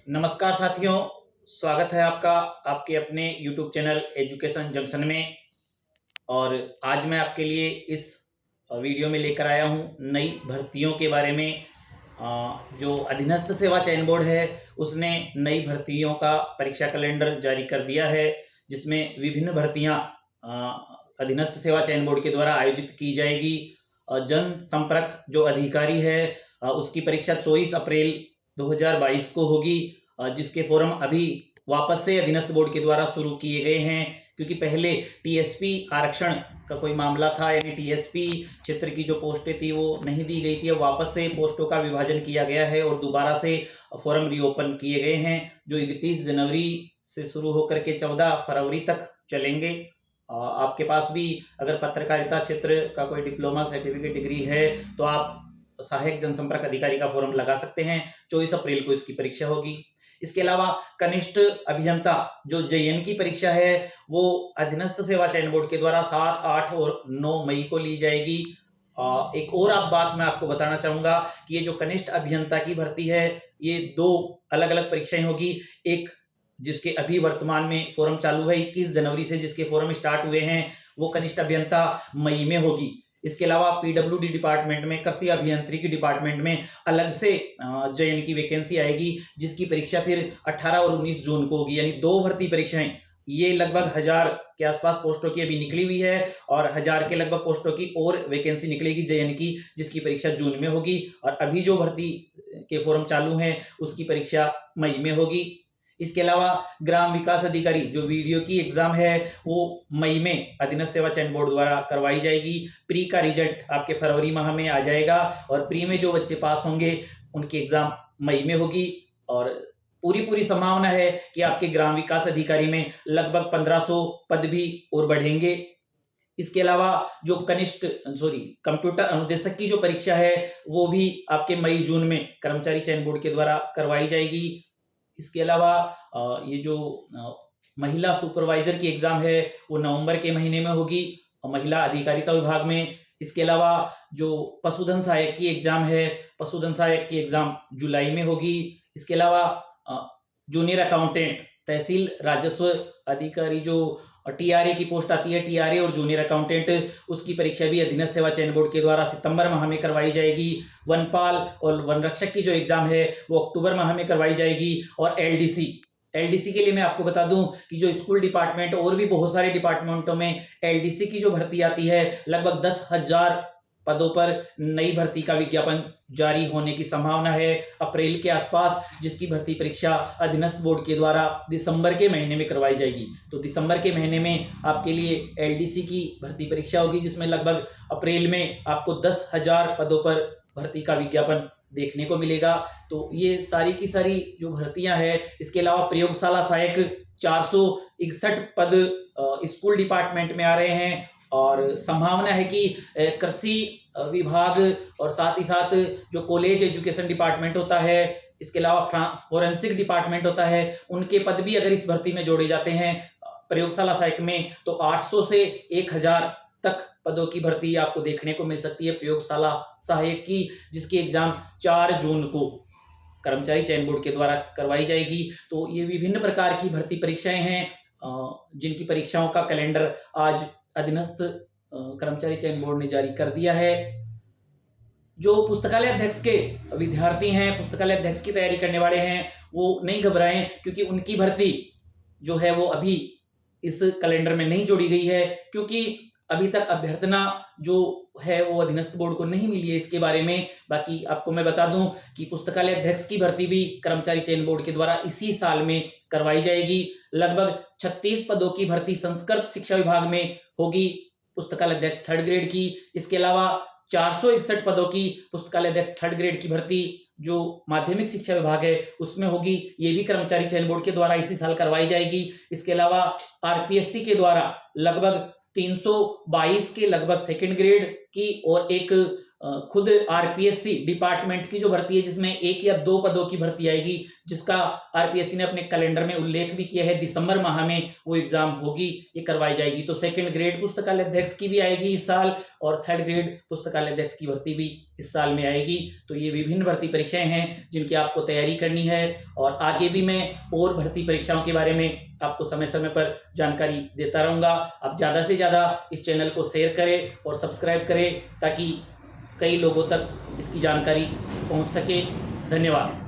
नमस्कार साथियों, स्वागत है आपका आपके अपने YouTube चैनल एजुकेशन जंक्शन में। और आज मैं आपके लिए इस वीडियो में लेकर आया हूं नई भर्तियों के बारे में। जो अधीनस्थ सेवा चयन बोर्ड है उसने नई भर्तियों का परीक्षा कैलेंडर जारी कर दिया है, जिसमें विभिन्न भर्तियां अधीनस्थ सेवा चयन बोर्ड के द्वारा आयोजित की जाएगी। जन संपर्क जो अधिकारी है उसकी परीक्षा 24 अप्रैल 2022 को होगी, जिसके फॉर्म अभी वापस से अधीनस्थ बोर्ड के द्वारा शुरू किए गए हैं, क्योंकि पहले टीएसपी आरक्षण का कोई मामला था, यानी टीएसपी क्षेत्र की जो पोस्टें थी वो नहीं दी गई थी। अब वापस से पोस्टों का विभाजन किया गया है और दोबारा से फॉर्म रीओपन किए गए हैं, जो 31 जनवरी से शुरू होकर के 14 फरवरी तक चलेंगे। आपके पास भी अगर पत्रकारिता क्षेत्र का कोई डिप्लोमा सर्टिफिकेट डिग्री है तो आप सहायक जनसंपर्क अधिकारी का फॉर्म लगा सकते हैं। 24 अप्रैल को इसकी परीक्षा होगी। इसके अलावा कनिष्ठ अभियंता जो जेएन की परीक्षा है वो अधीनस्थ सेवा चयन बोर्ड के द्वारा 7, 8 और 9 मई को ली जाएगी। एक और बात मैं आपको बताना चाहूंगा कि ये जो कनिष्ठ अभियंता की भर्ती है ये 2 अलग अलग परीक्षाएं होगी। एक जिसके अभी वर्तमान में फॉर्म चालू है 21 जनवरी से जिसके फॉर्म स्टार्ट हुए हैं, वो कनिष्ठ अभियंता मई में होगी। इसके अलावा पीडब्ल्यूडी डिपार्टमेंट में, कृषि अभियांत्रिकी डिपार्टमेंट में अलग से जेएन की वैकेंसी आएगी, जिसकी परीक्षा फिर 18 और 19 जून को होगी। यानी 2 भर्ती परीक्षाएं, ये लगभग 1000 के आसपास पोस्टों की अभी निकली हुई है और 1000 के लगभग पोस्टों की और वैकेंसी निकलेगी जेएन की, जिसकी परीक्षा जून में होगी। और अभी जो भर्ती के फॉर्म चालू हैं उसकी परीक्षा मई में होगी। इसके अलावा ग्राम विकास अधिकारी जो वीडियो की एग्जाम है वो मई में अधीनस्थ सेवा चयन बोर्ड द्वारा करवाई जाएगी। प्री का रिजल्ट आपके फरवरी माह में आ जाएगा और प्री में जो बच्चे पास होंगे उनकी एग्जाम मई में होगी। और पूरी संभावना है कि आपके ग्राम विकास अधिकारी में लगभग 1500 पद भी और बढ़ेंगे। इसके अलावा जो कंप्यूटर अनुदेशक की जो परीक्षा है वो भी आपके मई जून में कर्मचारी चयन बोर्ड के द्वारा करवाई जाएगी। इसके अलावा ये जो महिला सुपरवाइजर की एग्जाम है वो नवंबर के महीने में होगी और महिला अधिकारिता विभाग में। इसके अलावा जो पशुधन सहायक की एग्जाम है, पशुधन सहायक की एग्जाम जुलाई में होगी। इसके अलावा जूनियर अकाउंटेंट, तहसील राजस्व अधिकारी जो टीआरए की पोस्ट आती है, टीआरए और जूनियर अकाउंटेंट, उसकी परीक्षा भी अधीनस्थ सेवा चयन बोर्ड के द्वारा सितंबर माह में करवाई जाएगी। वनपाल और वन रक्षक की जो एग्जाम है वो अक्टूबर माह में करवाई जाएगी। और एलडीसी के लिए मैं आपको बता दूं कि जो स्कूल डिपार्टमेंट और भी बहुत सारे डिपार्टमेंटों में एलडीसी की जो भर्ती आती है, लगभग 10,000 पदों पर नई भर्ती का विज्ञापन जारी होने की संभावना है अप्रैल के आसपास, जिसकी भर्ती परीक्षा अधीनस्थ बोर्ड के द्वारा दिसंबर के महीने में करवाई जाएगी। तो दिसंबर के महीने में आपके लिए एलडीसी की भर्ती परीक्षा होगी, जिसमें लगभग अप्रैल में आपको 10,000 पदों पर भर्ती का विज्ञापन देखने को मिलेगा। तो ये सारी की सारी जो भर्तियां हैं। इसके अलावा प्रयोगशाला सहायक 461 पद स्कूल डिपार्टमेंट में आ रहे हैं और संभावना है कि कृषि विभाग और साथ ही साथ जो कॉलेज एजुकेशन डिपार्टमेंट होता है, इसके अलावा फोरेंसिक डिपार्टमेंट होता है, उनके पद भी अगर इस भर्ती में जोड़े जाते हैं प्रयोगशाला सहायक में, तो 800 से 1000 तक पदों की भर्ती आपको देखने को मिल सकती है प्रयोगशाला सहायक की, जिसकी एग्जाम 4 जून को कर्मचारी चयन बोर्ड के द्वारा करवाई जाएगी। तो ये विभिन्न प्रकार की भर्ती परीक्षाएं हैं जिनकी परीक्षाओं का कैलेंडर आज अधीनस्थ कर्मचारी चयन बोर्ड ने जारी कर दिया है। जो पुस्तकालय अध्यक्ष के विद्यार्थी हैं, पुस्तकालय अध्यक्ष की तैयारी करने वाले हैं, वो नहीं घबराएं, क्योंकि उनकी भर्ती जो है वो अभी इस कैलेंडर में नहीं जोड़ी गई है, क्योंकि अभी तक अभ्यर्थना जो है वो अधीनस्थ बोर्ड को नहीं मिली है इसके बारे में। बाकी आपको मैं बता दूं कि पुस्तकालय अध्यक्ष की भर्ती भी कर्मचारी चयन बोर्ड के द्वारा इसी साल में करवाई जाएगी। लगभग 36 पदों की भर्ती संस्कृत शिक्षा विभाग में होगी, पुस्तकालय अध्यक्ष 3rd ग्रेड की। इसके अलावा 461 पदों की पुस्तकालय अध्यक्ष 3rd ग्रेड की भर्ती जो माध्यमिक शिक्षा विभाग है उसमें होगी, ये भी कर्मचारी चयन बोर्ड के द्वारा इसी साल करवाई जाएगी। इसके अलावा आरपीएससी के द्वारा लगभग 322 के लगभग 2nd ग्रेड की और एक खुद आरपीएससी डिपार्टमेंट की जो भर्ती है, जिसमें 1 या 2 पदों की भर्ती आएगी, जिसका आरपीएससी ने अपने कैलेंडर में उल्लेख भी किया है, दिसंबर माह में वो एग्जाम होगी, ये करवाई जाएगी। तो 2nd ग्रेड पुस्तकालय अध्यक्ष की भी आएगी इस साल, और 3rd ग्रेड पुस्तकालय अध्यक्ष की भर्ती भी इस साल में आएगी। तो ये विभिन्न भर्ती परीक्षाएं हैं जिनकी आपको तैयारी करनी है, और आगे भी मैं और भर्ती परीक्षाओं के बारे में आपको समय समय पर जानकारी देता रहूंगा। आप ज़्यादा से ज़्यादा इस चैनल को शेयर करें और सब्सक्राइब करें, ताकि कई लोगों तक इसकी जानकारी पहुंच सके। धन्यवाद।